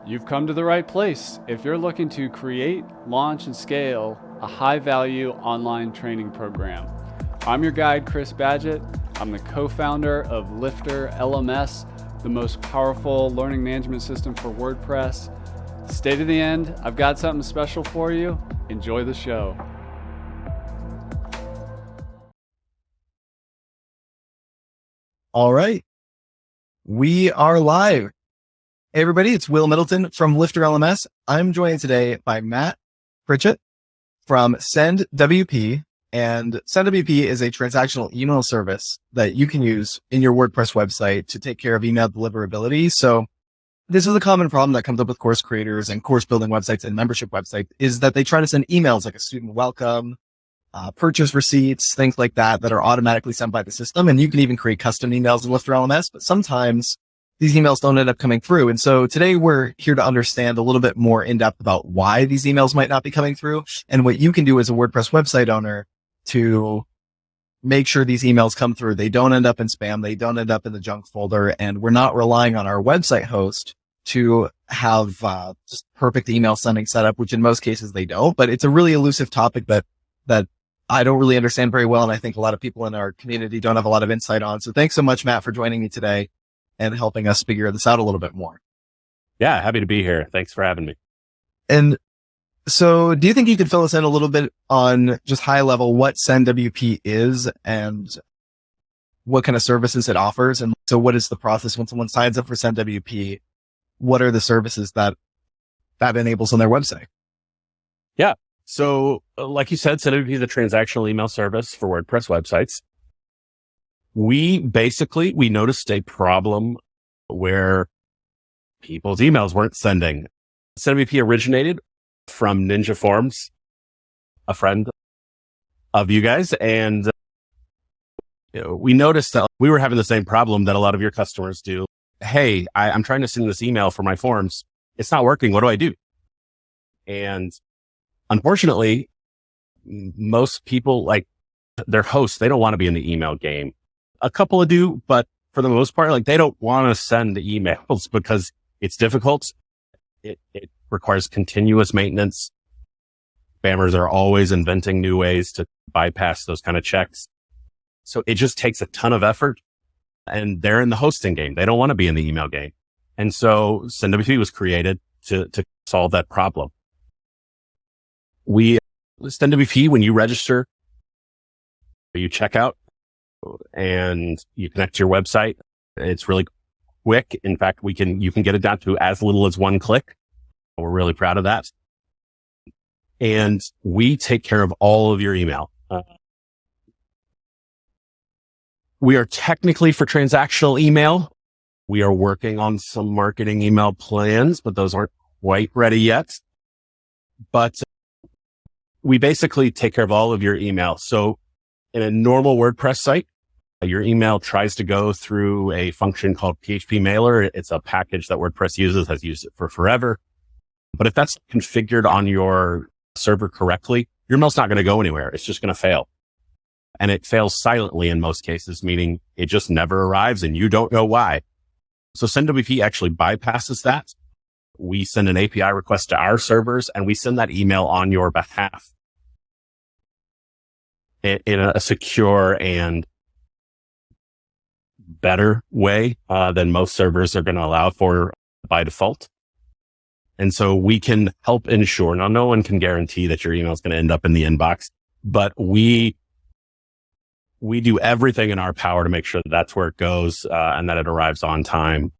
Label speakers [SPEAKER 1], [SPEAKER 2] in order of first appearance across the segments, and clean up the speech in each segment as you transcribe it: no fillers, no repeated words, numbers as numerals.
[SPEAKER 1] You've come to the right place if you're looking to create, launch, and scale a high-value online training program. I'm your guide, Chris Badgett. I'm the co-founder of LifterLMS, the most powerful learning management system for WordPress. Stay to the end. I've got something special for you. Enjoy the show.
[SPEAKER 2] All right. We are live. Hey, everybody. It's Will Middleton from LifterLMS. I'm joined today by Matt Pritchett from SendWP. And SendWP is a transactional email service that you can use in your WordPress website to take care of email deliverability. So this is a common problem that comes up with course creators and course building websites and membership websites, is that they try to send emails like a student welcome, purchase receipts, things like that are automatically sent by the system. And you can even create custom emails in LifterLMS, but sometimes these emails don't end up coming through. And so today we're here to understand a little bit more in depth about why these emails might not be coming through and what you can do as a WordPress website owner to make sure these emails come through. They don't end up in spam. They don't end up in the junk folder. And we're not relying on our website host to have just perfect email sending setup, which in most cases they don't. But it's a really elusive topic that I don't really understand very well. And I think a lot of people in our community don't have a lot of insight on. So thanks so much, Matt, for joining me today and helping us figure this out a little bit more.
[SPEAKER 3] Yeah, happy to be here. Thanks for having me.
[SPEAKER 2] And so do you think you could fill us in a little bit on just high level what SendWP is and what kind of services it offers? And so what is the process when someone signs up for SendWP? What are the services that enables on their website?
[SPEAKER 3] Yeah. So like you said, SendWP is a transactional email service for WordPress websites. We noticed a problem where people's emails weren't sending. SendWP originated from Ninja Forms, a friend of you guys. And we noticed that we were having the same problem that a lot of your customers do. Hey, I'm trying to send this email for my forms. It's not working. What do I do? And unfortunately, most people, like their hosts, they don't want to be in the email game. A couple of do, but for the most part, like they don't want to send emails because it's difficult. It requires continuous maintenance. Spammers are always inventing new ways to bypass those kind of checks. So it just takes a ton of effort, and they're in the hosting game. They don't want to be in the email game. And so SendWP was created to solve that problem. SendWP, when you register, you check out and you connect to your website, it's really quick. In fact, you can get it down to as little as one click. We're really proud of that. And we take care of all of your email. We are technically for transactional email. We are working on some marketing email plans, but those aren't quite ready yet. But we basically take care of all of your email. So in a normal WordPress site, your email tries to go through a function called PHP Mailer. It's a package that WordPress uses, has used it for forever. But if that's configured on your server correctly, your mail's not going to go anywhere. It's just going to fail. And it fails silently in most cases, meaning it just never arrives and you don't know why. So SendWP actually bypasses that. We send an API request to our servers and we send that email on your behalf in a secure and better way than most servers are going to allow for by default. And so we can help ensure, now no one can guarantee that your email is going to end up in the inbox, but we do everything in our power to make sure that that's where it goes and that it arrives on time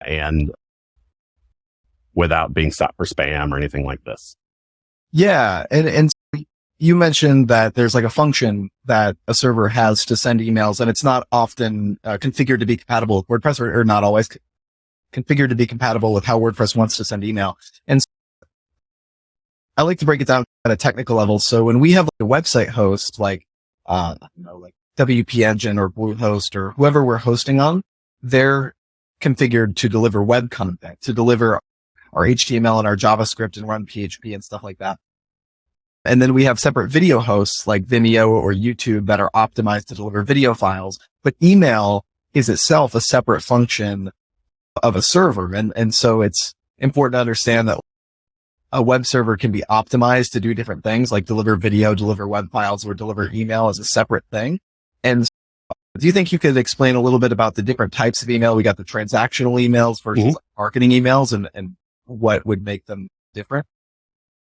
[SPEAKER 3] and without being stopped for spam or anything like this.
[SPEAKER 2] Yeah. And you mentioned that there's like a function that a server has to send emails, and it's not often configured to be compatible with WordPress, or not always configured to be compatible with how WordPress wants to send email. And so I like to break it down at a technical level. So when we have like a website host, like WP Engine or Bluehost or whoever we're hosting on, they're configured to deliver web content, to deliver our HTML and our JavaScript and run PHP and stuff like that. And then we have separate video hosts like Vimeo or YouTube that are optimized to deliver video files. But email is itself a separate function of a server. And so it's important to understand that a web server can be optimized to do different things, like deliver video, deliver web files, or deliver email as a separate thing. And do you think you could explain a little bit about the different types of email? We got the transactional emails versus like marketing emails, and what would make them different?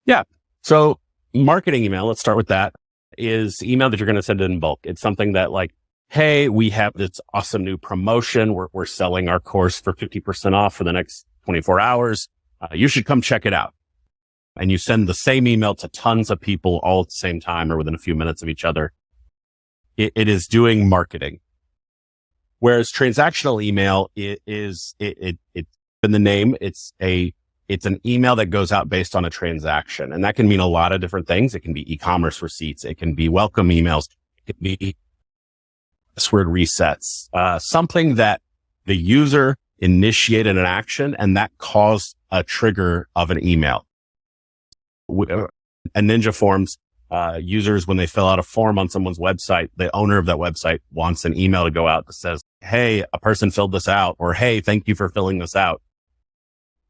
[SPEAKER 3] Yeah. So marketing email, let's start with that, is email that you're going to send in bulk. It's something that like, hey, we have this awesome new promotion. We're selling our course for 50% off for the next 24 hours. You should come check it out. And you send the same email to tons of people all at the same time or within a few minutes of each other. It is doing marketing. Whereas transactional email it's in the name, it's an email that goes out based on a transaction. And that can mean a lot of different things. It can be e-commerce receipts. It can be welcome emails. It can be password resets, something that the user initiated an action and that caused a trigger of an email. And Ninja Forms, users, when they fill out a form on someone's website, the owner of that website wants an email to go out that says, hey, a person filled this out, or hey, thank you for filling this out.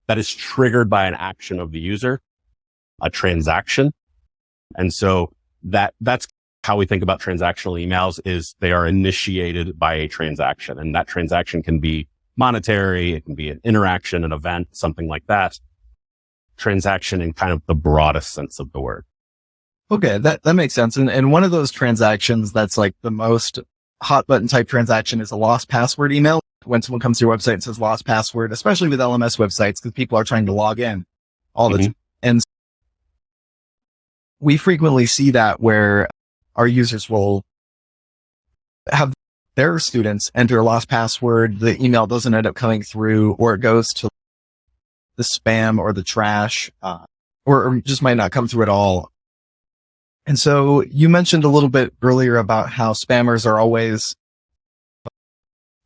[SPEAKER 3] That is triggered by an action of the user, a transaction. And so that's how we think about transactional emails, is they are initiated by a transaction. And that transaction can be monetary. It can be an interaction, an event, something like that. Transaction in kind of the broadest sense of the word.
[SPEAKER 2] Okay, that makes sense. And one of those transactions that's like the most hot button type transaction is a lost password email. When someone comes to your website and says lost password, especially with LMS websites, because people are trying to log in all the time. And we frequently see that where our users will have their students enter a lost password. The email doesn't end up coming through, or it goes to the spam or the trash, or just might not come through at all. And so you mentioned a little bit earlier about how spammers are always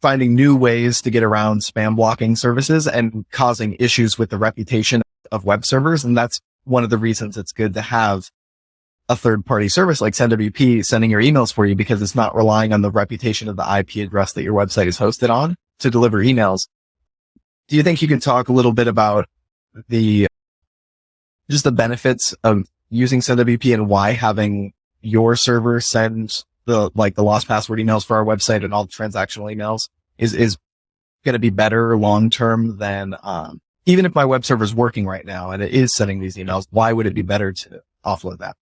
[SPEAKER 2] finding new ways to get around spam blocking services and causing issues with the reputation of web servers. And that's one of the reasons it's good to have a third-party service like SendWP sending your emails for you, because it's not relying on the reputation of the IP address that your website is hosted on to deliver emails. Do you think you can talk a little bit about just the benefits of using SendWP and why having your server send the lost password emails for our website and all the transactional emails is going to be better long-term than, even if my web server is working right now and it is sending these emails, why would it be better to offload that?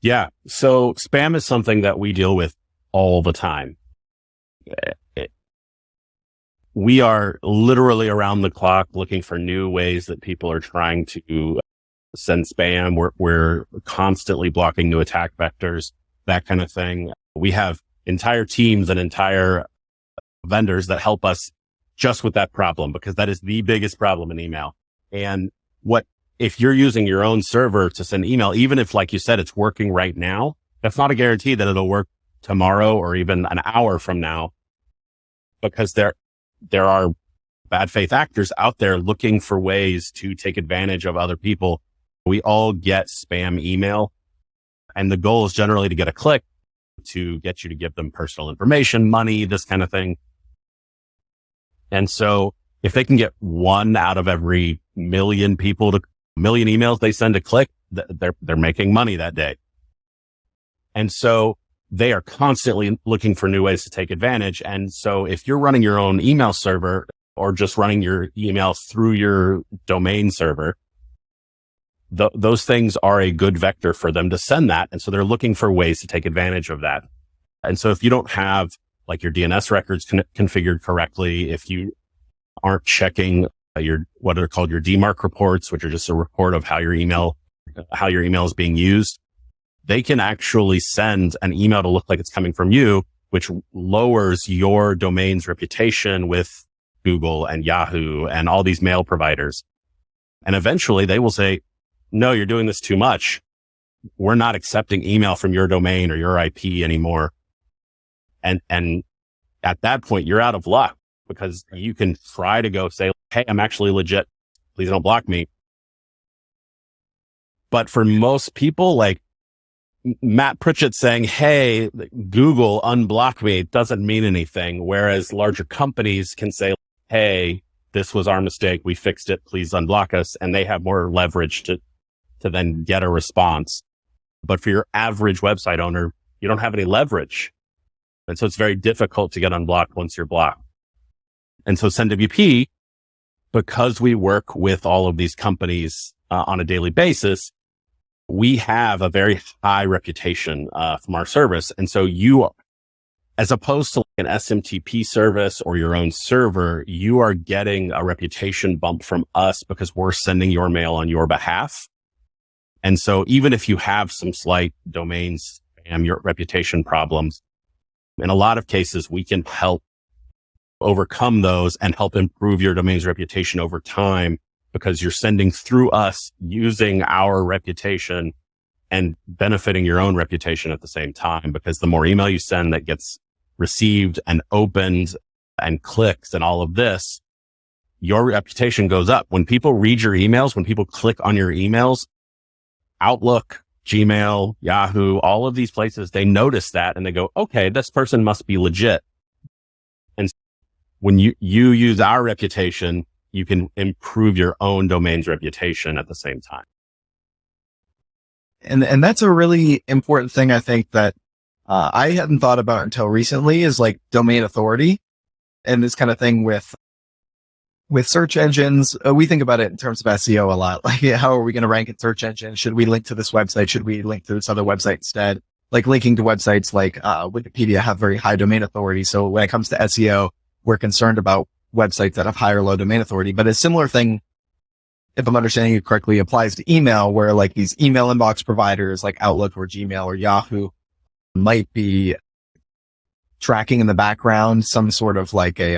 [SPEAKER 3] Yeah. So spam is something that we deal with all the time. We are literally around the clock looking for new ways that people are trying to send spam. We're constantly blocking new attack vectors, that kind of thing. We have entire teams and entire vendors that help us just with that problem, because that is the biggest problem in email. And if you're using your own server to send email, even if, like you said, it's working right now, that's not a guarantee that it'll work tomorrow or even an hour from now, because there are bad faith actors out there looking for ways to take advantage of other people. We all get spam email, and the goal is generally to get a click to get you to give them personal information, money, this kind of thing. And so if they can get one out of every million emails they send a click, they're making money that day. And so they are constantly looking for new ways to take advantage. And so if you're running your own email server or just running your emails through your domain server, those things are a good vector for them to send that. And so they're looking for ways to take advantage of that. And so if you don't have like your DNS records configured correctly, if you aren't checking what are called your DMARC reports, which are just a report of how your email is being used, they can actually send an email to look like it's coming from you, which lowers your domain's reputation with Google and Yahoo and all these mail providers. And eventually they will say, no, you're doing this too much. We're not accepting email from your domain or your IP anymore. And at that point, you're out of luck, because you can try to go say, hey, I'm actually legit. Please don't block me. But for most people, like Matt Pritchett saying, hey, Google unblock me, doesn't mean anything. Whereas larger companies can say, hey, this was our mistake. We fixed it. Please unblock us. And they have more leverage to then get a response. But for your average website owner, you don't have any leverage. And so it's very difficult to get unblocked once you're blocked. And so SendWP, because we work with all of these companies on a daily basis, we have a very high reputation from our service. And so you, as opposed to like an SMTP service or your own server, you are getting a reputation bump from us because we're sending your mail on your behalf. And so even if you have some slight domain spam, your reputation problems, in a lot of cases, we can help overcome those and help improve your domain's reputation over time because you're sending through us using our reputation and benefiting your own reputation at the same time. Because the more email you send that gets received and opened and clicks and all of this, your reputation goes up. When people read your emails, when people click on your emails, Outlook, Gmail, Yahoo, all of these places, they notice that and they go, okay, this person must be legit. And when you use our reputation, you can improve your own domain's reputation at the same time.
[SPEAKER 2] And that's a really important thing, I think, that I hadn't thought about until recently, is like domain authority and this kind of thing with search engines. We think about it in terms of SEO a lot. Like, how are we going to rank in search engines? Should we link to this website? Should we link to this other website instead? Like linking to websites like Wikipedia have very high domain authority. So when it comes to SEO, we're concerned about websites that have high or low domain authority. But a similar thing, if I'm understanding it correctly, applies to email, where like these email inbox providers like Outlook or Gmail or Yahoo might be tracking in the background some sort of like an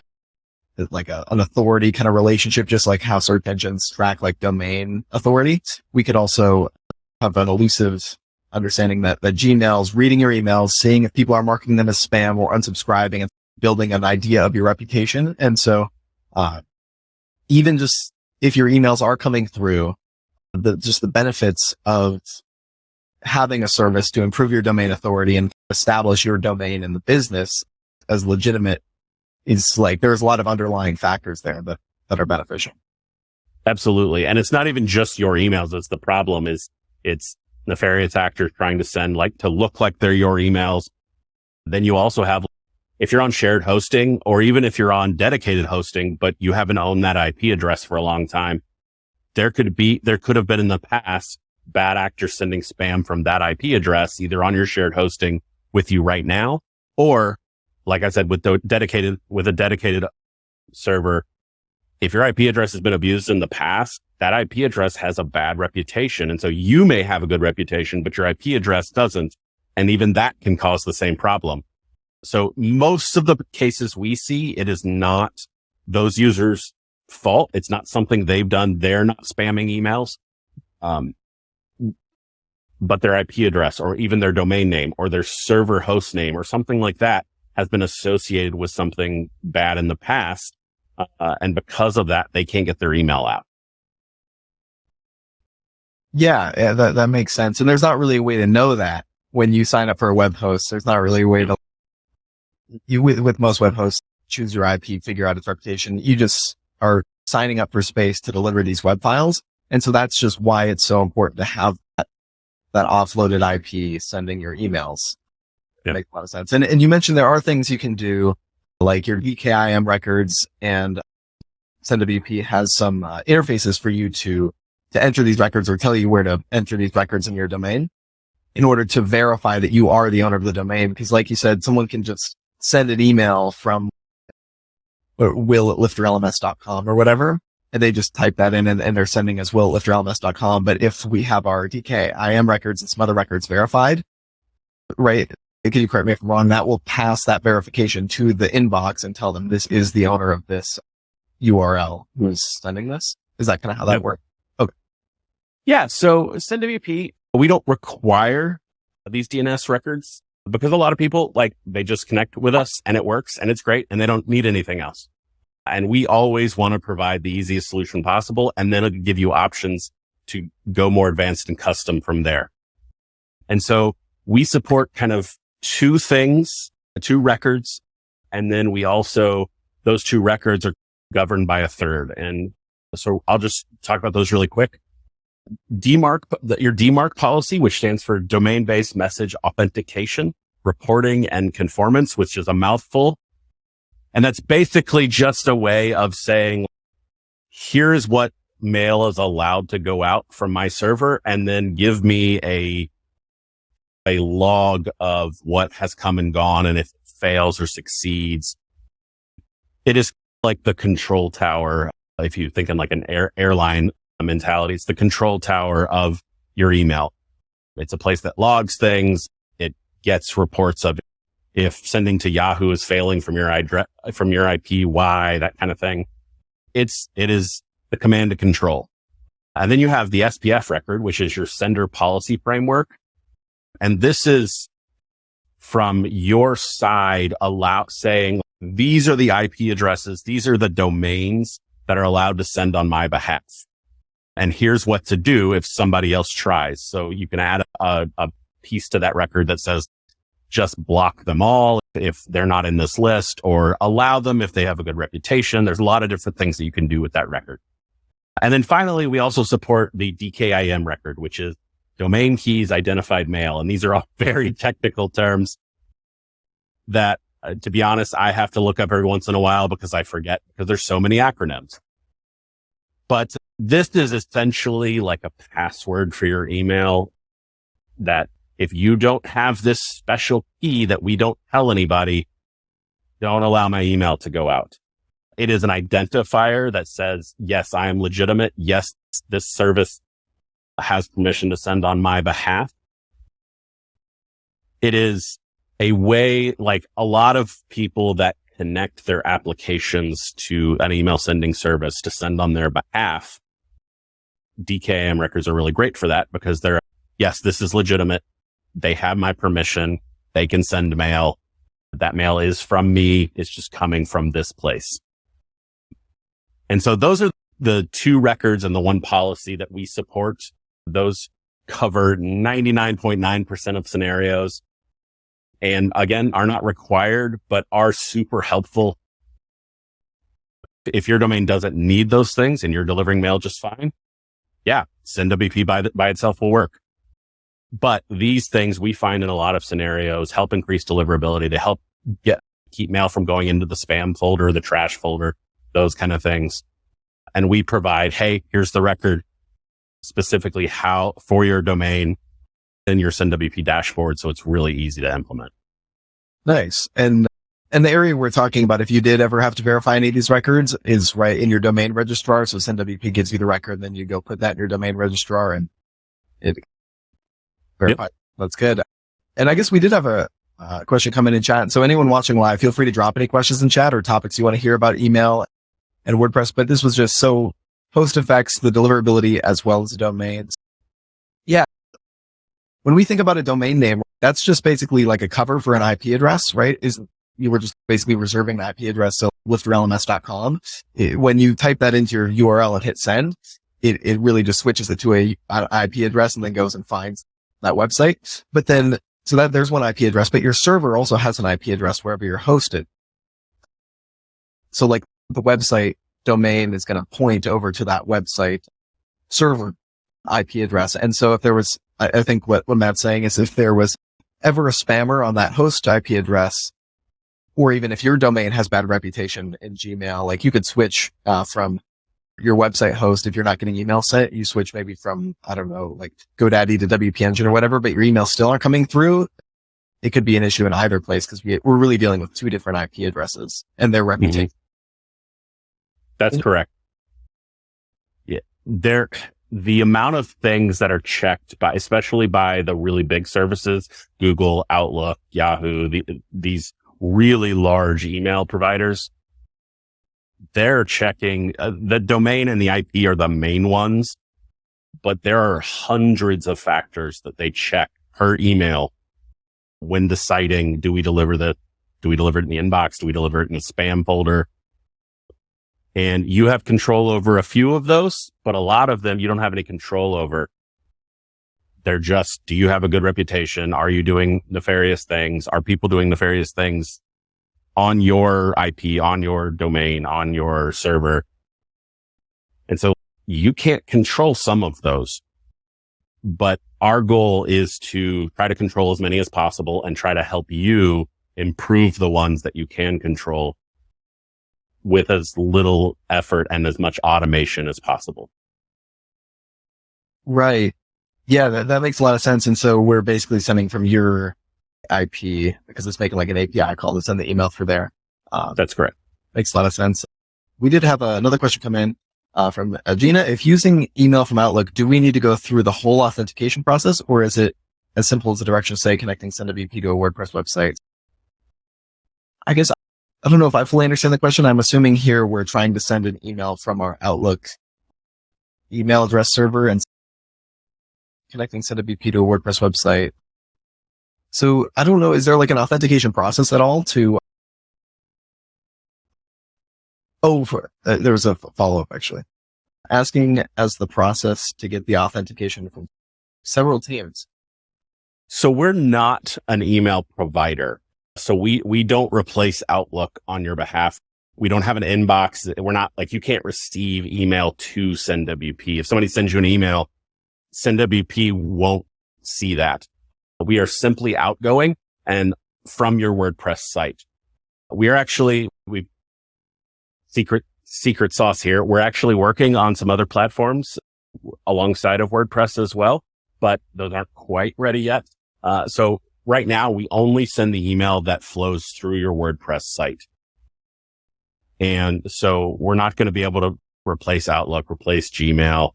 [SPEAKER 2] authority kind of relationship, just like how search engines track like domain authority. We could also have an elusive understanding that Gmail's reading your emails, seeing if people are marking them as spam or unsubscribing, and building an idea of your reputation. And so, even just if your emails are coming through, the benefits of having a service to improve your domain authority and establish your domain in the business as legitimate is like, there's a lot of underlying factors there that are beneficial.
[SPEAKER 3] Absolutely. And it's not even just your emails that's the problem. It's nefarious actors trying to send to look like they're your emails. Then you also have, if you're on shared hosting, or even if you're on dedicated hosting, but you haven't owned that IP address for a long time, there could have been in the past bad actors sending spam from that IP address, either on your shared hosting with you right now, or like I said, with a dedicated server. If your IP address has been abused in the past, that IP address has a bad reputation. And so you may have a good reputation, but your IP address doesn't. And even that can cause the same problem. So most of the cases we see, it is not those users' fault. It's not something they've done. They're not spamming emails. But their IP address or even their domain name or their server host name or something like that has been associated with something bad in the past. And because of that, they can't get their email out.
[SPEAKER 2] Yeah, that makes sense. And there's not really a way to know that when you sign up for a web host. There's not really a way to, with most web hosts, choose your IP, figure out its reputation. You just are signing up for space to deliver these web files. And so that's just why it's so important to have that offloaded IP sending your emails. It makes a lot of sense. And you mentioned there are things you can do, like your DKIM records, and SendWP has some interfaces for you to enter these records or tell you where to enter these records in your domain in order to verify that you are the owner of the domain. Because like you said, someone can just send an email from will@lifterlms.com or whatever, and they just type that in and they're sending us will@lifterlms.com. But if we have our DKIM records and some other records verified, right? Can you correct me if I'm wrong? That will pass that verification to the inbox and tell them this is the owner of this URL who's sending this. Is that kind of how that works? Okay.
[SPEAKER 3] Yeah. So SendWP, we don't require these DNS records because a lot of people, they just connect with us and it works and it's great and they don't need anything else. And we always want to provide the easiest solution possible. And then it'll give you options to go more advanced and custom from there. And so we support kind of two records. And then we also, those two records are governed by a third. And so I'll just talk about those really quick. Your DMARC policy, which stands for domain-based message authentication, reporting, and conformance, which is a mouthful. And that's basically just a way of saying, here's what mail is allowed to go out from my server, and then give me a log of what has come and gone, and if it fails or succeeds. It is like the control tower. If you think in like an airline mentality, it's the control tower of your email. It's a place that logs things. It gets reports of if sending to Yahoo is failing from your IP, why, that kind of thing. It is the command to control. And then you have the SPF record, which is your sender policy framework. And this is from your side saying, these are the IP addresses. These are the domains that are allowed to send on my behalf. And here's what to do if somebody else tries. So you can add a piece to that record that says, just block them all if they're not in this list, or allow them if they have a good reputation. There's a lot of different things that you can do with that record. And then finally, we also support the DKIM record, which is domain keys identified mail. And these are all very technical terms that, to be honest, I have to look up every once in a while because I forget, because there's so many acronyms. But this is essentially like a password for your email that if you don't have this special key that we don't tell anybody, don't allow my email to go out. It is an identifier that says, yes, I am legitimate. Yes, this service has permission to send on my behalf. It is a way, like a lot of people that connect their applications to an email sending service to send on their behalf. DKIM records are really great for that because they're, yes, this is legitimate. They have my permission. They can send mail. That mail is from me. It's just coming from this place. And so those are the two records and the one policy that we support. Those cover 99.9% of scenarios. And again, are not required, but are super helpful. If your domain doesn't need those things and you're delivering mail just fine, yeah, SendWP by itself will work. But these things we find in a lot of scenarios help increase deliverability to help keep mail from going into the spam folder, the trash folder, those kind of things. And we provide, hey, here's the record specifically how for your domain in your SendWP dashboard. So it's really easy to implement.
[SPEAKER 2] Nice. And the area we're talking about, if you did ever have to verify any of these records, is right in your domain registrar. So SendWP gives you the record, then you go put that in your domain registrar and it verifies. Yep. That's good. And I guess we did have a question coming in chat. So anyone watching live, feel free to drop any questions in chat or topics you want to hear about email and WordPress. But this was just so host effects, the deliverability, as well as the domains. Yeah. When we think about a domain name, that's just basically like a cover for an IP address, right? You were just basically reserving the IP address. So LifterLMS.com. When you type that into your URL and hit send, it really just switches it to an IP address and then goes and finds that website. But then, so that there's one IP address, but your server also has an IP address wherever you're hosted. So like the website domain is going to point over to that website server IP address. And so if there was, I think what Matt's saying is if there was ever a spammer on that host IP address, or even if your domain has bad reputation in Gmail, like you could switch from your website host. If you're not getting email sent, you switch maybe from, I don't know, like GoDaddy to WP Engine or whatever, but your emails still aren't coming through. It could be an issue in either place because we're really dealing with two different IP addresses and their reputation.
[SPEAKER 3] That's correct. Yeah. The amount of things that are checked by, especially by the really big services, Google, Outlook, Yahoo, these really large email providers, they're checking the domain and the IP are the main ones, but there are hundreds of factors that they check per email when deciding, do we deliver it in the inbox? Do we deliver it in a spam folder? And you have control over a few of those, but a lot of them you don't have any control over. They're just, do you have a good reputation? Are you doing nefarious things? Are people doing nefarious things on your IP, on your domain, on your server. And so you can't control some of those, but our goal is to try to control as many as possible and try to help you improve the ones that you can control with as little effort and as much automation as possible.
[SPEAKER 2] Right. Yeah, that makes a lot of sense. And so we're basically sending from your IP because it's making like an API call to send the email through there.
[SPEAKER 3] That's correct.
[SPEAKER 2] Makes a lot of sense. We did have another question come in from Gina. If using email from Outlook, do we need to go through the whole authentication process, or is it as simple as the directions say connecting SendWP to a WordPress website? I guess I don't know if I fully understand the question. I'm assuming here we're trying to send an email from our Outlook email address server and connecting SendWP to a WordPress website. So I don't know, is there like an authentication process at all to... there was a follow-up actually. Asking as the process to get the authentication from several teams.
[SPEAKER 3] So we're not an email provider. So we don't replace Outlook on your behalf. We don't have an inbox. We're not like, you can't receive email to SendWP. If somebody sends you an email, SendWP won't see that. We are simply outgoing and from your WordPress site. We are actually, secret sauce here. We're actually working on some other platforms alongside of WordPress as well, but those aren't quite ready yet. So right now we only send the email that flows through your WordPress site. And so we're not going to be able to replace Outlook, replace Gmail.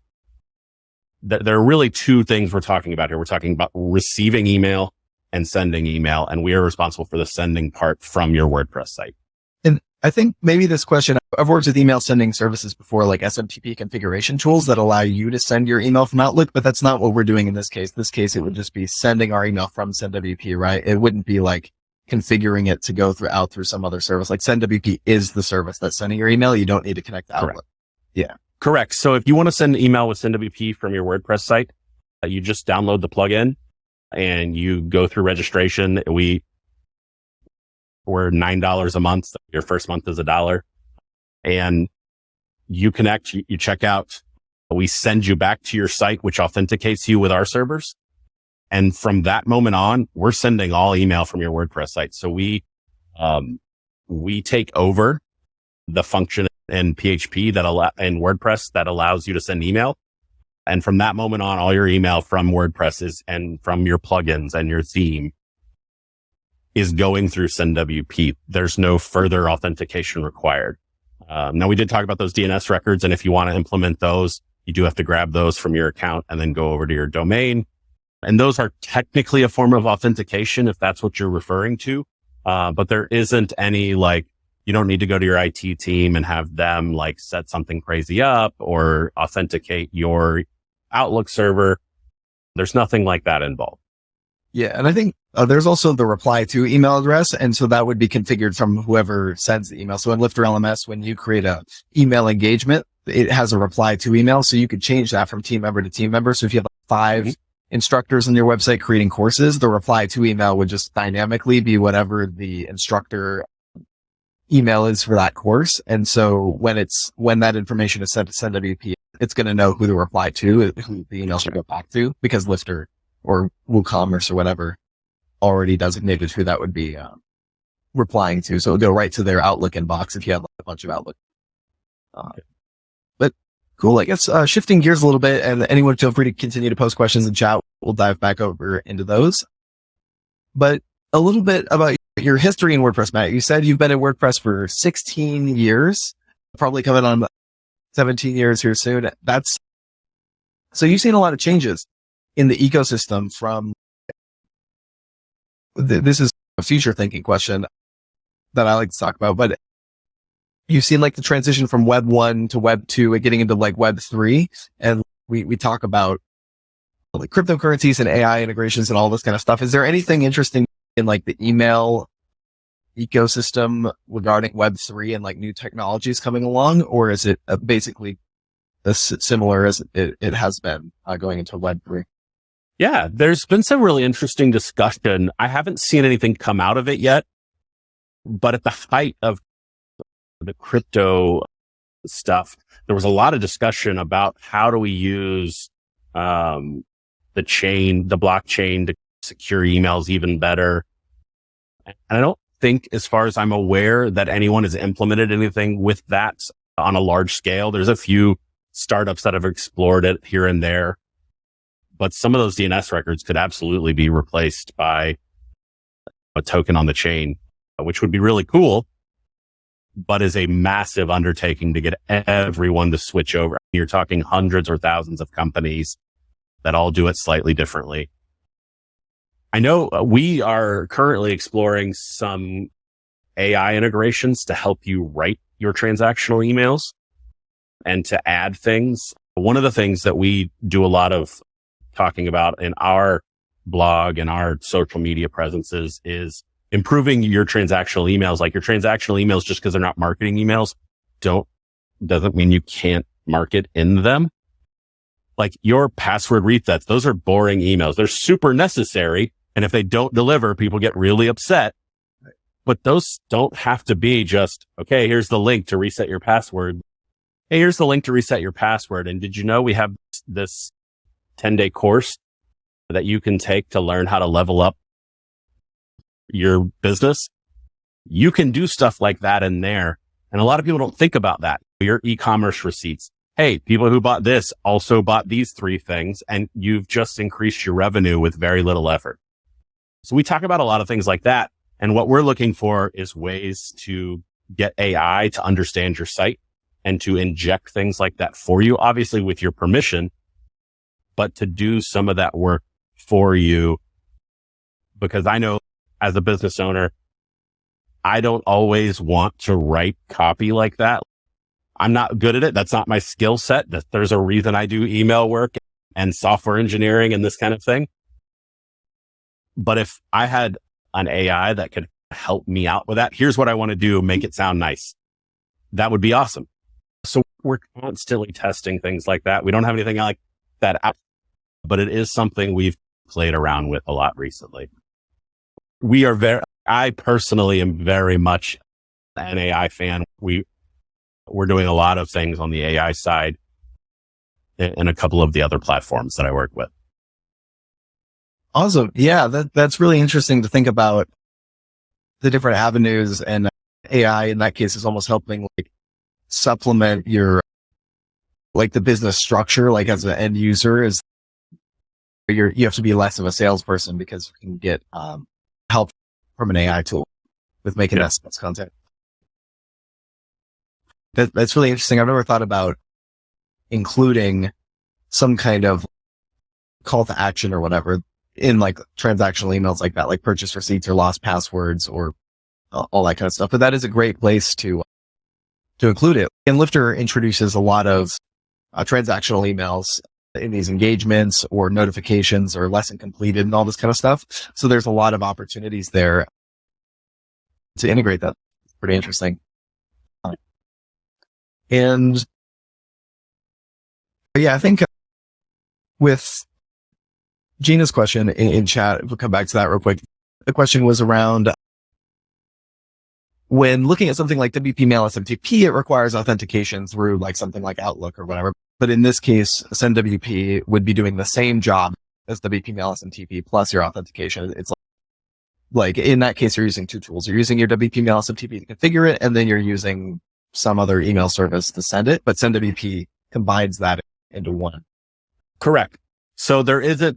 [SPEAKER 3] There are really two things we're talking about here. We're talking about receiving email and sending email, and we are responsible for the sending part from your WordPress site.
[SPEAKER 2] And I think maybe this question, I've worked with email sending services before, like SMTP configuration tools that allow you to send your email from Outlook, but that's not what we're doing in this case. This case, it would just be sending our email from SendWP, right? It wouldn't be like configuring it to go through some other service. Like SendWP is the service that's sending your email. You don't need to connect to Outlook.
[SPEAKER 3] Correct.
[SPEAKER 2] Yeah.
[SPEAKER 3] Correct. So if you want to send an email with SendWP from your WordPress site, you just download the plugin and you go through registration. We're $9 a month. Your first month is $1. And you connect, you check out. We send you back to your site, which authenticates you with our servers. And from that moment on, we're sending all email from your WordPress site. So we take over the function in PHP in WordPress that allows you to send email. And from that moment on, all your email from WordPress and from your plugins and your theme is going through SendWP. There's no further authentication required. Now we did talk about those DNS records. And if you want to implement those, you do have to grab those from your account and then go over to your domain. And those are technically a form of authentication if that's what you're referring to. But there isn't any you don't need to go to your IT team and have them set something crazy up or authenticate your Outlook server. There's nothing like that involved.
[SPEAKER 2] Yeah. And I think there's also the reply to email address. And so that would be configured from whoever sends the email. So in LifterLMS, when you create a email engagement, it has a reply to email. So you could change that from team member to team member. So if you have 5 instructors on your website creating courses, the reply to email would just dynamically be whatever the instructor email is for that course. And so when that information is sent to SendWP, it's going to know who to reply to, who the email should go back to, because Lifter or WooCommerce or whatever already designated who that would be replying to. So it'll go right to their Outlook inbox if you have a bunch of Outlook. But cool. I guess shifting gears a little bit, and anyone feel free to continue to post questions in chat. We'll dive back over into those. But a little bit about your history in WordPress, Matt. You said you've been in WordPress for 16 years, probably coming on 17 years here soon. So you've seen a lot of changes in the ecosystem from, this is a future thinking question that I like to talk about, but you've seen the transition from Web 1 to Web 2 and getting into Web 3. And we talk about cryptocurrencies and AI integrations and all this kind of stuff. Is there anything interesting in the email ecosystem regarding Web 3 and new technologies coming along? Or is it basically as similar as it has been going into Web 3?
[SPEAKER 3] Yeah, there's been some really interesting discussion. I haven't seen anything come out of it yet. But at the height of the crypto stuff, there was a lot of discussion about how do we use the blockchain to secure emails even better. And I don't think, as far as I'm aware, that anyone has implemented anything with that on a large scale. There's a few startups that have explored it here and there, but some of those DNS records could absolutely be replaced by a token on the chain, which would be really cool, but is a massive undertaking to get everyone to switch over. You're talking hundreds or thousands of companies that all do it slightly differently. I know we are currently exploring some AI integrations to help you write your transactional emails and to add things. One of the things that we do a lot of talking about in our blog and our social media presences is improving your transactional emails. Like, your transactional emails, just because they're not marketing emails, doesn't mean you can't market in them. Like, your password resets, those are boring emails. They're super necessary. And if they don't deliver, people get really upset. But those don't have to be just, okay, here's the link to reset your password. Hey, here's the link to reset your password. And did you know we have this 10-day course that you can take to learn how to level up your business? You can do stuff like that in there. And a lot of people don't think about that. Your e-commerce receipts. Hey, people who bought this also bought these 3 things, and you've just increased your revenue with very little effort. So we talk about a lot of things like that. And what we're looking for is ways to get AI to understand your site and to inject things like that for you, obviously with your permission, but to do some of that work for you. Because I know, as a business owner, I don't always want to write copy like that. I'm not good at it. That's not my skill set. There's a reason I do email work and software engineering and this kind of thing. But if I had an AI that could help me out with that, here's what I want to do, make it sound nice, that would be awesome. So we're constantly testing things like that. We don't have anything like that out, but it is something we've played around with a lot recently. I personally am very much an AI fan. We're doing a lot of things on the AI side in a couple of the other platforms that I work with.
[SPEAKER 2] Awesome. Yeah, that's really interesting to think about the different avenues, and AI in that case is almost helping like supplement your, like, the business structure. Like, as an end user, is you have to be less of a salesperson because you can get help from an AI tool with making that content. That's really interesting. I've never thought about including some kind of call to action or whatever in like transactional emails like that, like purchase receipts or lost passwords or all that kind of stuff. But that is a great place to include it. And Lifter introduces a lot of transactional emails in these engagements or notifications or lesson completed and all this kind of stuff. So there's a lot of opportunities there to integrate that. It's pretty interesting. And yeah, I think with Gina's question in chat, we'll come back to that real quick. The question was around when looking at something like WP Mail SMTP, it requires authentication through like something like Outlook or whatever. But in this case, SendWP would be doing the same job as WP Mail SMTP plus your authentication. It's like in that case, you're using 2 tools. You're using your WP Mail SMTP to configure it, and then you're using some other email service to send it. But SendWP combines that into one.
[SPEAKER 3] Correct. So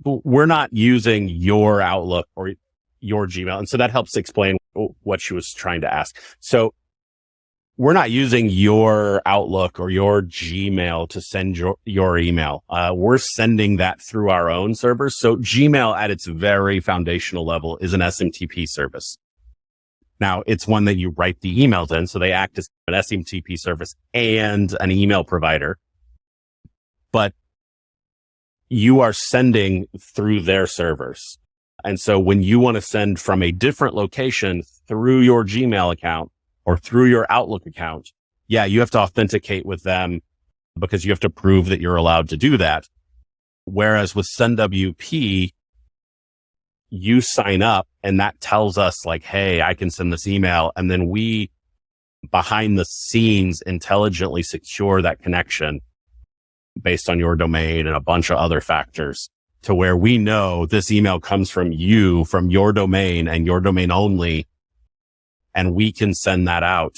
[SPEAKER 3] we're not using your Outlook or your Gmail. And so that helps explain what she was trying to ask. So we're not using your Outlook or your Gmail to send your email. We're sending that through our own servers. So Gmail at its very foundational level is an SMTP service. Now, it's one that you write the emails in. So they act as an SMTP service and an email provider. But you are sending through their servers. And so when you want to send from a different location through your Gmail account or through your Outlook account, you have to authenticate with them because you have to prove that you're allowed to do that. Whereas with SendWP, you sign up and that tells us like, hey, I can send this email. And then we behind the scenes intelligently secure that connection based on your domain and a bunch of other factors to where we know this email comes from you, from your domain and your domain only. And we can send that out.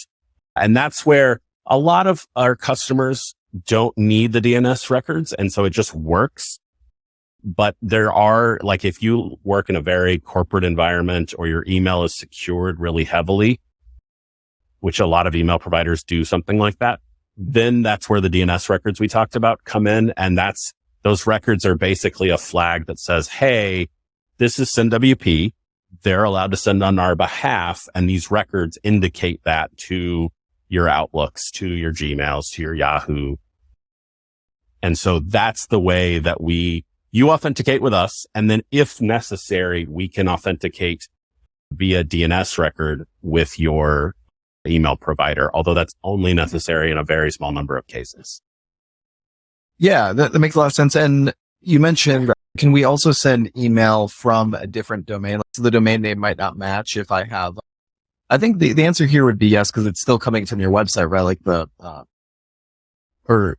[SPEAKER 3] And that's where a lot of our customers don't need the DNS records. And so it just works. But there are, like, if you work in a very corporate environment or your email is secured really heavily, which a lot of email providers do something like that, then that's where the DNS records we talked about come in. And those records are basically a flag that says, hey, this is SendWP. They're allowed to send on our behalf. And these records indicate that to your Outlooks, to your Gmails, to your Yahoo. And so that's the way that you authenticate with us. And then if necessary, we can authenticate via DNS record with your email provider, although that's only necessary in a very small number of cases.
[SPEAKER 2] Yeah, that makes a lot of sense. And you mentioned, can we also send email from a different domain? So the domain name might not match if I have, I think the answer here would be yes, because it's still coming from your website, right? Like or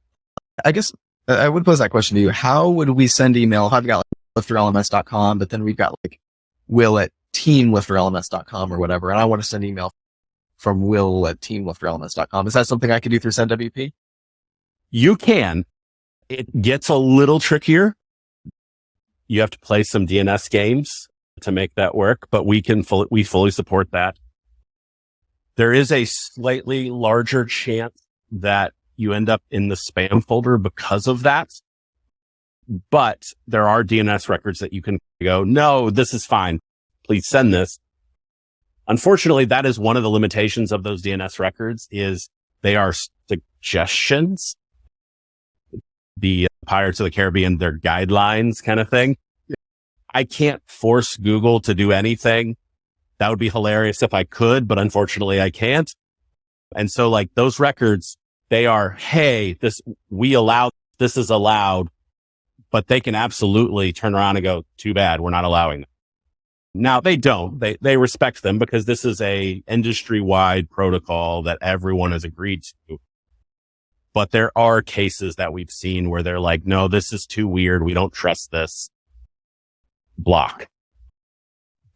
[SPEAKER 2] I guess I would pose that question to you. How would we send email if I've got like LifterLMS.com, but then we've got like Will at teamlifterlms.com or whatever, and I want to send email from Will at teamlifterlms.com. Is that something I could do through SendWP?
[SPEAKER 3] You can. It gets a little trickier. You have to play some DNS games to make that work, but we fully support that. There is a slightly larger chance that you end up in the spam folder because of that. But there are DNS records that you can go, no, this is fine. Please send this. Unfortunately, that is one of the limitations of those DNS records is they are suggestions. The Pirates of the Caribbean, they're guidelines kind of thing. I can't force Google to do anything. That would be hilarious if I could, but unfortunately I can't. And so like those records, they are, hey, this is allowed, but they can absolutely turn around and go, too bad, we're not allowing them. Now they don't, they respect them because this is a industry-wide protocol that everyone has agreed to. But there are cases that we've seen where they're like, no, this is too weird. We don't trust this. Block.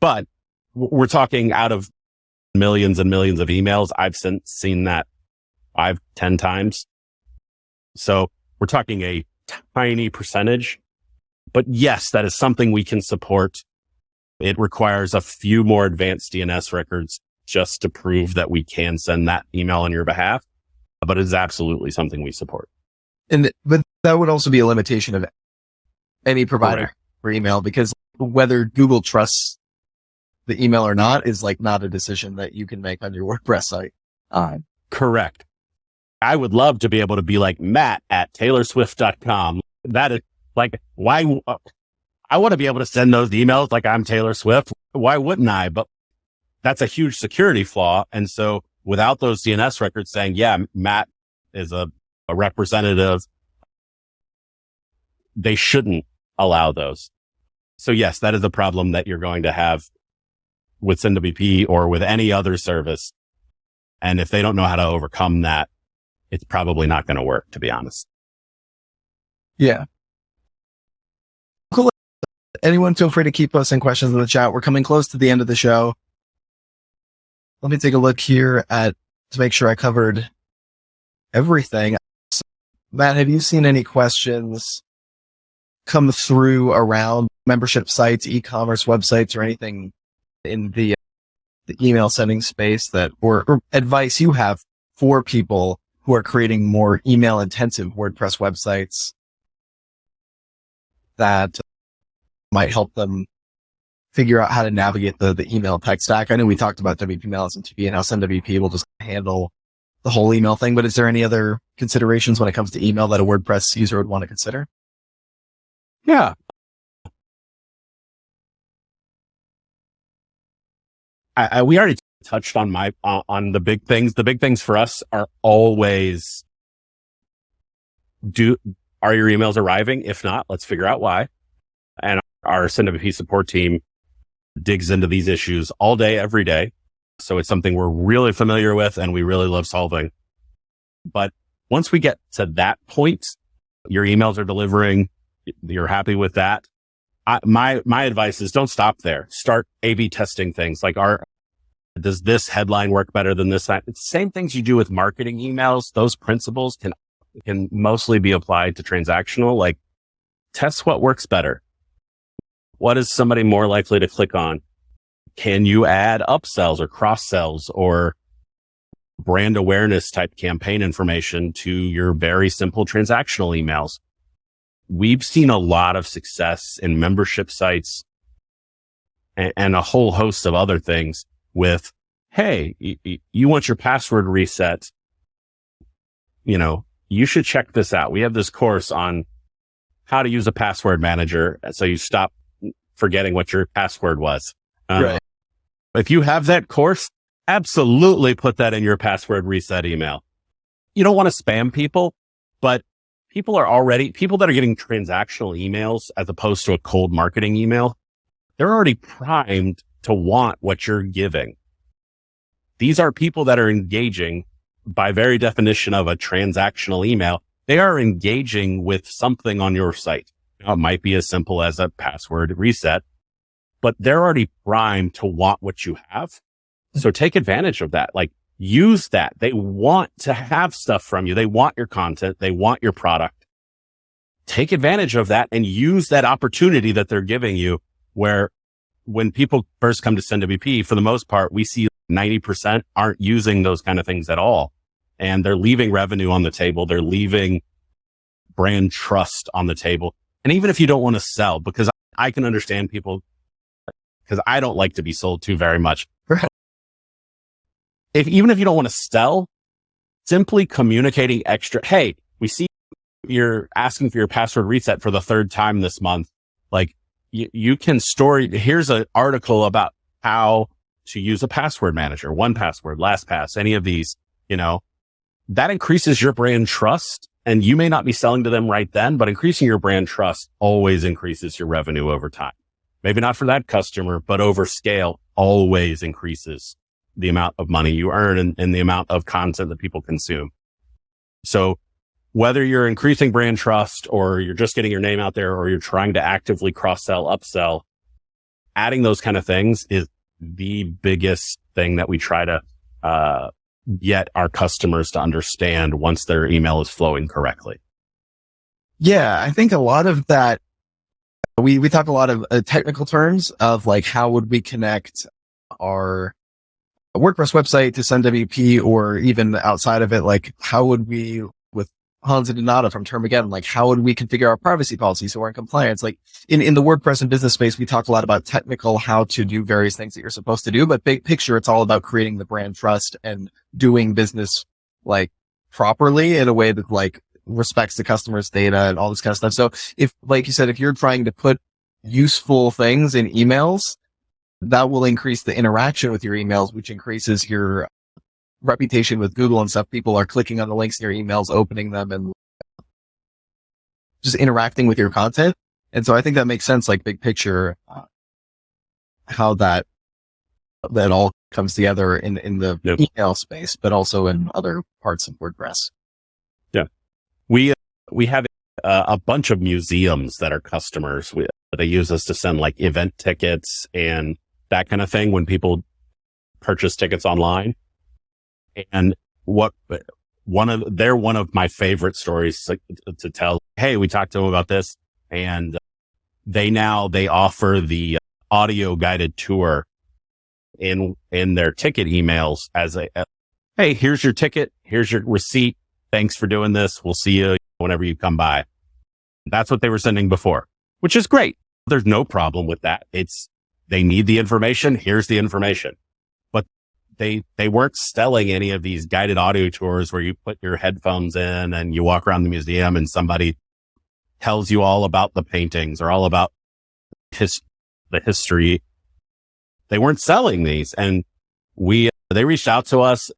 [SPEAKER 3] But we're talking out of millions and millions of emails. I've seen that 5-10 times. So we're talking a tiny percentage. But yes, that is something we can support. It requires a few more advanced DNS records just to prove that we can send that email on your behalf. But it's absolutely something we support.
[SPEAKER 2] But that would also be a limitation of any provider for email, because whether Google trusts the email or not is like not a decision that you can make on your WordPress site.
[SPEAKER 3] Correct. I would love to be able to be like Matt at TaylorSwift.com. That is like, why? I want to be able to send those emails like I'm Taylor Swift. Why wouldn't I? But that's a huge security flaw. And so without those DNS records saying, yeah, Matt is a representative, they shouldn't allow those. So yes, that is a problem that you're going to have with SendWP or with any other service. And if they don't know how to overcome that, it's probably not going to work, to be honest.
[SPEAKER 2] Yeah. Cool. Anyone feel free to keep posting questions in the chat. We're coming close to the end of the show. Let me take a look here to make sure I covered everything. So, Matt, have you seen any questions come through around membership sites, e-commerce websites, or anything in the email sending space that, or advice you have for people who are creating more email intensive WordPress websites that might help them figure out how to navigate the email tech stack? I know we talked about WP Mail SMTP and how SendWP will just handle the whole email thing, but is there any other considerations when it comes to email that a WordPress user would want to consider?
[SPEAKER 3] Yeah. We already touched on on the big things. The big things for us are always, are your emails arriving? If not, let's figure out why. And our SendWP support team digs into these issues all day, every day. So it's something we're really familiar with and we really love solving. But once we get to that point, your emails are delivering, you're happy with that. My advice is don't stop there. Start A/B testing things like does this headline work better than this? It's the same things you do with marketing emails. Those principles can mostly be applied to transactional. Like, test what works better. What is somebody more likely to click on? Can you add upsells or cross sells or brand awareness type campaign information to your very simple transactional emails? We've seen a lot of success in membership sites and a whole host of other things with, hey, you want your password reset. You should check this out. We have this course on how to use a password manager so you stop forgetting what your password was.
[SPEAKER 2] Right.
[SPEAKER 3] If you have that course, absolutely put that in your password reset email. You don't want to spam people, but people that are getting transactional emails as opposed to a cold marketing email, they're already primed to want what you're giving. These are people that are engaging by very definition of a transactional email. They are engaging with something on your site. It might be as simple as a password reset, but they're already primed to want what you have. So take advantage of that. Like, use that. They want to have stuff from you. They want your content. They want your product. Take advantage of that and use that opportunity that they're giving you, where when people first come to SendWP, for the most part, we see 90% aren't using those kind of things at all. And they're leaving revenue on the table. They're leaving brand trust on the table. And even if you don't want to sell, because I can understand people, because I don't like to be sold to very much. Even if you don't want to sell, simply communicating extra, hey, we see you're asking for your password reset for the third time this month. Like, you can here's an article about how to use a password manager, 1Password, LastPass, any of these, that increases your brand trust. And you may not be selling to them right then, but increasing your brand trust always increases your revenue over time. Maybe not for that customer, but over scale always increases the amount of money you earn and the amount of content that people consume. So whether you're increasing brand trust or you're just getting your name out there or you're trying to actively cross-sell, upsell, adding those kind of things is the biggest thing that we try to get our customers to understand once their email is flowing correctly.
[SPEAKER 2] Yeah, I think a lot of that, we talk a lot of technical terms of like, how would we connect our WordPress website to SendWP, or even outside of it, like how would we, with Hans and Donata from Term Again, like how would we configure our privacy policy so we're in compliance? Like in the WordPress and business space, we talk a lot about technical, how to do various things that you're supposed to do, but big picture, it's all about creating the brand trust and doing business like properly in a way that like respects the customer's data and all this kind of stuff. So if, like you said, if you're trying to put useful things in emails, that will increase the interaction with your emails, which increases your reputation with Google and stuff. People are clicking on the links in your emails, opening them, and just interacting with your content. And so I think that makes sense, like big picture, how that all comes together in the email space, but also in other parts of WordPress.
[SPEAKER 3] Yeah. We have a bunch of museums that are customers. They use us to send like event tickets and that kind of thing when people purchase tickets online. And they're one of my favorite stories to tell. Hey, we talked to them about this, and they offer the audio guided tour in their ticket emails as hey, here's your ticket. Here's your receipt. Thanks for doing this. We'll see you whenever you come by. That's what they were sending before, which is great. There's no problem with that. They need the information. Here's the information. But they weren't selling any of these guided audio tours where you put your headphones in and you walk around the museum and somebody tells you all about the paintings or all about the history. They weren't selling these. And they reached out to us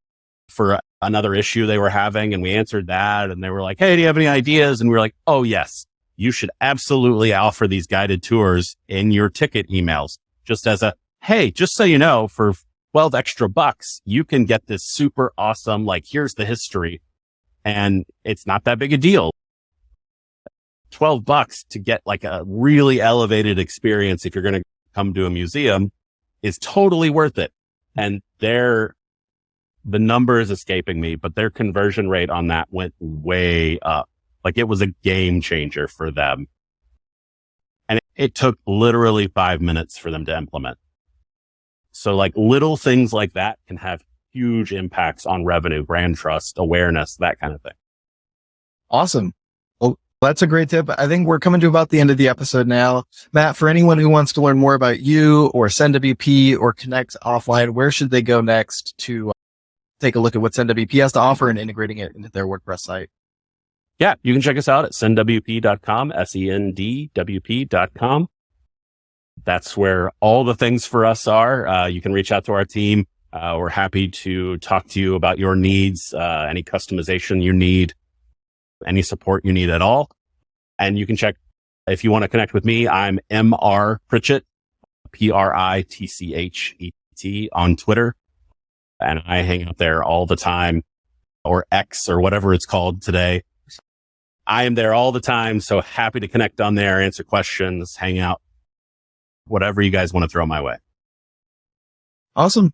[SPEAKER 3] for another issue they were having, and we answered that. And they were like, hey, do you have any ideas? And we were like, oh, yes, you should absolutely offer these guided tours in your ticket emails. Just as hey, just so you know, for 12 extra bucks, you can get this super awesome, like, here's the history. And it's not that big a deal. 12 bucks to get like a really elevated experience if you're going to come to a museum is totally worth it. And the number is escaping me, but their conversion rate on that went way up. Like, it was a game changer for them. And it took literally 5 minutes for them to implement. So like, little things like that can have huge impacts on revenue, brand trust, awareness, that kind of thing.
[SPEAKER 2] Awesome. Well, that's a great tip. I think we're coming to about the end of the episode now. Matt, for anyone who wants to learn more about you or SendWP or connect offline, where should they go next to take a look at what SendWP has to offer and integrating it into their WordPress site?
[SPEAKER 3] Yeah, you can check us out at sendwp.com, SENDWP.com. That's where all the things for us are. You can reach out to our team. We're happy to talk to you about your needs, any customization you need, any support you need at all. And you can check, if you want to connect with me, I'm MR Pritchett, Pritchett on Twitter. And I hang out there all the time, or X or whatever it's called today. I am there all the time. So happy to connect on there, answer questions, hang out, whatever you guys want to throw my way.
[SPEAKER 2] Awesome.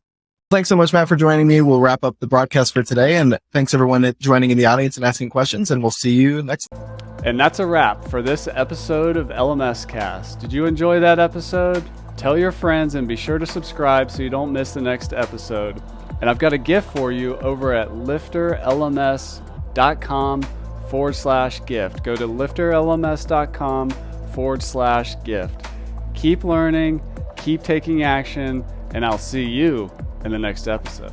[SPEAKER 2] Thanks so much, Matt, for joining me. We'll wrap up the broadcast for today. And thanks everyone joining in the audience and asking questions. And we'll see you next time.
[SPEAKER 1] And that's a wrap for this episode of LMS Cast. Did you enjoy that episode? Tell your friends and be sure to subscribe so you don't miss the next episode. And I've got a gift for you over at LifterLMS.com/gift. Go to LifterLMS.com/gift. Keep learning, keep taking action, and I'll see you in the next episode.